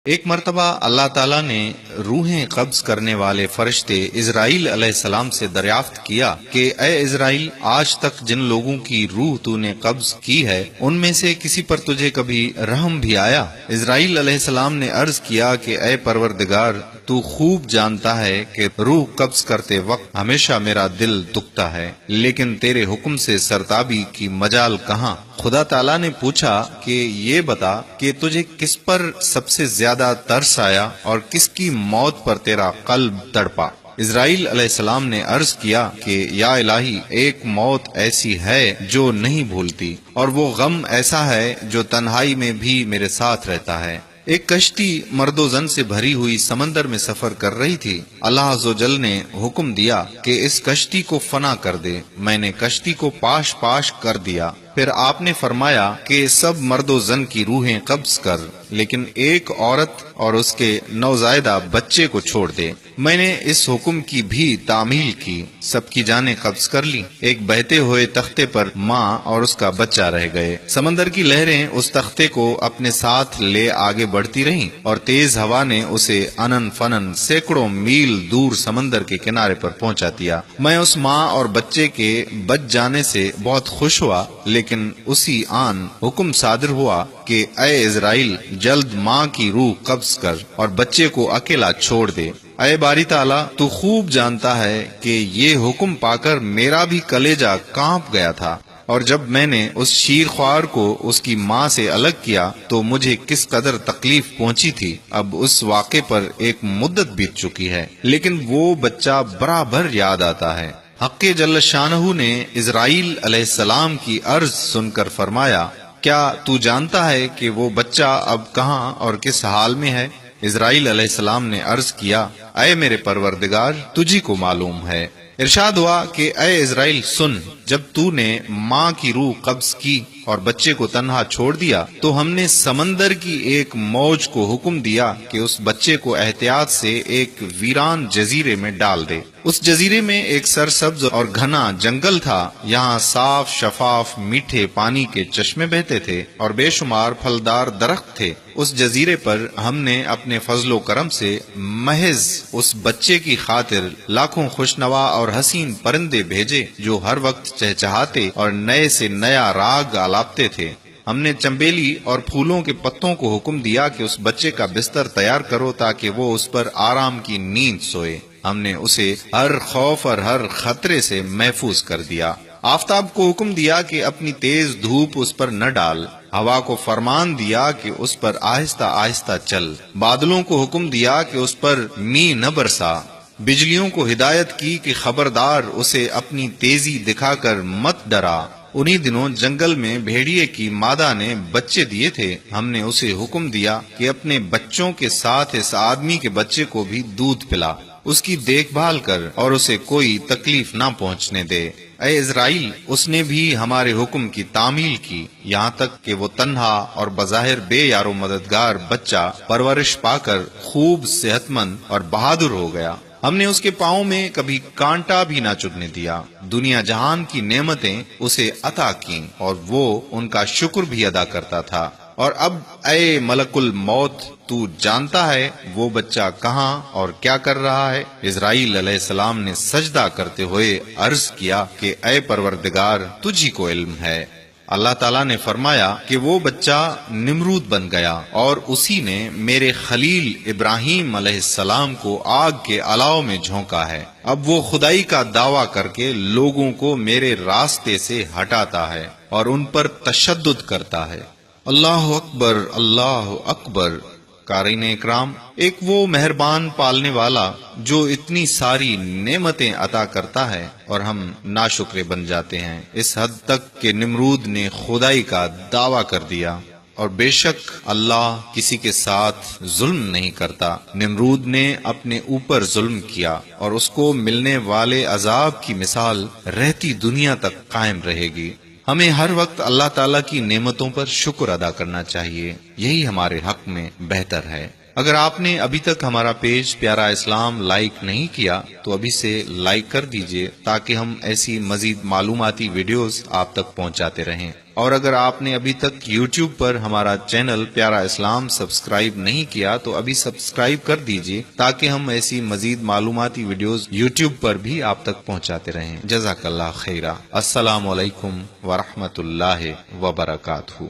ایک مرتبہ اللہ تعالیٰ نے روحیں قبض کرنے والے فرشتے اسرائیل علیہ السلام سے دریافت کیا کہ اے اسرائیل، آج تک جن لوگوں کی روح تو نے قبض کی ہے ان میں سے کسی پر تجھے کبھی رحم بھی آیا؟ اسرائیل علیہ السلام نے عرض کیا کہ اے پروردگار، تو خوب جانتا ہے کہ روح قبض کرتے وقت ہمیشہ میرا دل دکھتا ہے، لیکن تیرے حکم سے سرتابی کی مجال کہاں؟ خدا تعالیٰ نے پوچھا کہ یہ بتا کہ تجھے کس پر سب سے زیادہ ترس آیا اور کس کی موت پر تیرا قلب تڑپا؟ اسرائیل علیہ السلام نے عرض کیا کہ یا الہی، ایک موت ایسی ہے جو نہیں بھولتی، اور وہ غم ایسا ہے جو تنہائی میں بھی میرے ساتھ رہتا ہے۔ ایک کشتی مرد و زن سے بھری ہوئی سمندر میں سفر کر رہی تھی۔ اللہ عز و جل نے حکم دیا کہ اس کشتی کو فنا کر دے۔ میں نے کشتی کو پاش پاش کر دیا۔ پھر آپ نے فرمایا کہ سب مرد و زن کی روحیں قبض کر، لیکن ایک عورت اور اس کے نوزائیدہ بچے کو چھوڑ دے۔ میں نے اس حکم کی بھی تعمیل کی، سب کی جانیں قبض کر لی۔ ایک بہتے ہوئے تختے پر ماں اور اس کا بچہ رہ گئے۔ سمندر کی لہریں اس تختے کو اپنے ساتھ لے آگے بڑھتی رہیں اور تیز ہوا نے اسے انن فنن سینکڑوں میل دور سمندر کے کنارے پر پہنچا دیا۔ میں اس ماں اور بچے کے بچ جانے سے بہت خوش ہوا، لیکن اسی آن حکم صادر ہوا کہ اے اسرائیل، جلد ماں کی روح قبض کر اور بچے کو اکیلا چھوڑ دے۔ اے باری تعالیٰ، تو خوب جانتا ہے کہ یہ حکم پا کر میرا بھی کلیجہ کانپ گیا تھا، اور جب میں نے اس شیر خوار کو اس کی ماں سے الگ کیا تو مجھے کس قدر تکلیف پہنچی تھی۔ اب اس واقعے پر ایک مدت بیت چکی ہے، لیکن وہ بچہ برابر یاد آتا ہے۔ حق جل شانہ نے اسرائیل علیہ السلام کی عرض سن کر فرمایا، کیا تو جانتا ہے کہ وہ بچہ اب کہاں اور کس حال میں ہے؟ اسرائیل علیہ السلام نے عرض کیا، اے میرے پروردگار، تجھی کو معلوم ہے۔ ارشاد ہوا کہ اے اسرائیل سن، جب تو نے ماں کی روح قبض کی اور بچے کو تنہا چھوڑ دیا تو ہم نے سمندر کی ایک موج کو حکم دیا کہ اس بچے کو احتیاط سے ایک ویران جزیرے میں ڈال دے۔ اس جزیرے میں ایک سرسبز اور گھنا جنگل تھا، یہاں صاف شفاف میٹھے پانی کے چشمے بہتے تھے اور بے شمار پھلدار درخت تھے۔ اس جزیرے پر ہم نے اپنے فضل و کرم سے محض اس بچے کی خاطر لاکھوں خوشنوا اور حسین پرندے بھیجے جو ہر وقت چہچہاتے اور نئے سے نیا راگ آلاپتے تھے۔ ہم نے چمبیلی اور پھولوں کے پتوں کو حکم دیا کہ اس بچے کا بستر تیار کرو تاکہ وہ اس پر آرام کی نیند سوئے۔ ہم نے اسے ہر خوف اور ہر خطرے سے محفوظ کر دیا۔ آفتاب کو حکم دیا کہ اپنی تیز دھوپ اس پر نہ ڈال، ہوا کو فرمان دیا کہ اس پر آہستہ آہستہ چل، بادلوں کو حکم دیا کہ اس پر می نہ برسا، بجلیوں کو ہدایت کی کہ خبردار اسے اپنی تیزی دکھا کر مت ڈرا۔ انہی دنوں جنگل میں بھیڑیے کی مادہ نے بچے دیے تھے، ہم نے اسے حکم دیا کہ اپنے بچوں کے ساتھ اس آدمی کے بچے کو بھی دودھ پلا، اس کی دیکھ بھال کر اور اسے کوئی تکلیف نہ پہنچنے دے۔ اے اسرائیل، اس نے بھی ہمارے حکم کی تعمیل کی، یہاں تک کہ وہ تنہا اور بظاہر بے یار و مددگار بچہ پرورش پا کر خوب صحت مند اور بہادر ہو گیا۔ ہم نے اس کے پاؤں میں کبھی کانٹا بھی نہ چبھنے دیا۔ دنیا جہان کی نعمتیں اسے عطا کیں اور وہ ان کا شکر بھی ادا کرتا تھا۔ اور اب اے ملک الموت، تو جانتا ہے وہ بچہ کہاں اور کیا کر رہا ہے؟ اسرائیل علیہ السلام نے سجدہ کرتے ہوئے عرض کیا کہ اے پروردگار، تجھی کو علم ہے۔ اللہ تعالیٰ نے فرمایا کہ وہ بچہ نمرود بن گیا اور اسی نے میرے خلیل ابراہیم علیہ السلام کو آگ کے الاؤ میں جھونکا ہے۔ اب وہ خدائی کا دعویٰ کر کے لوگوں کو میرے راستے سے ہٹاتا ہے اور ان پر تشدد کرتا ہے۔ اللہ اکبر، اللہ اکبر۔ قارئین اکرام، ایک وہ مہربان پالنے والا جو اتنی ساری نعمتیں عطا کرتا ہے اور ہم ناشکرے بن جاتے ہیں، اس حد تک کہ نمرود نے خدائی کا دعویٰ کر دیا، اور بے شک اللہ کسی کے ساتھ ظلم نہیں کرتا۔ نمرود نے اپنے اوپر ظلم کیا اور اس کو ملنے والے عذاب کی مثال رہتی دنیا تک قائم رہے گی۔ ہمیں ہر وقت اللہ تعالیٰ کی نعمتوں پر شکر ادا کرنا چاہیے، یہی ہمارے حق میں بہتر ہے۔ اگر آپ نے ابھی تک ہمارا پیج پیارا اسلام لائک نہیں کیا تو ابھی سے لائک کر دیجئے تاکہ ہم ایسی مزید معلوماتی ویڈیوز آپ تک پہنچاتے رہیں۔ اور اگر آپ نے ابھی تک یوٹیوب پر ہمارا چینل پیارا اسلام سبسکرائب نہیں کیا تو ابھی سبسکرائب کر دیجئے تاکہ ہم ایسی مزید معلوماتی ویڈیوز یوٹیوب پر بھی آپ تک پہنچاتے رہیں۔ جزاک اللہ خیرہ۔ السلام علیکم ورحمۃ اللہ وبرکاتہ۔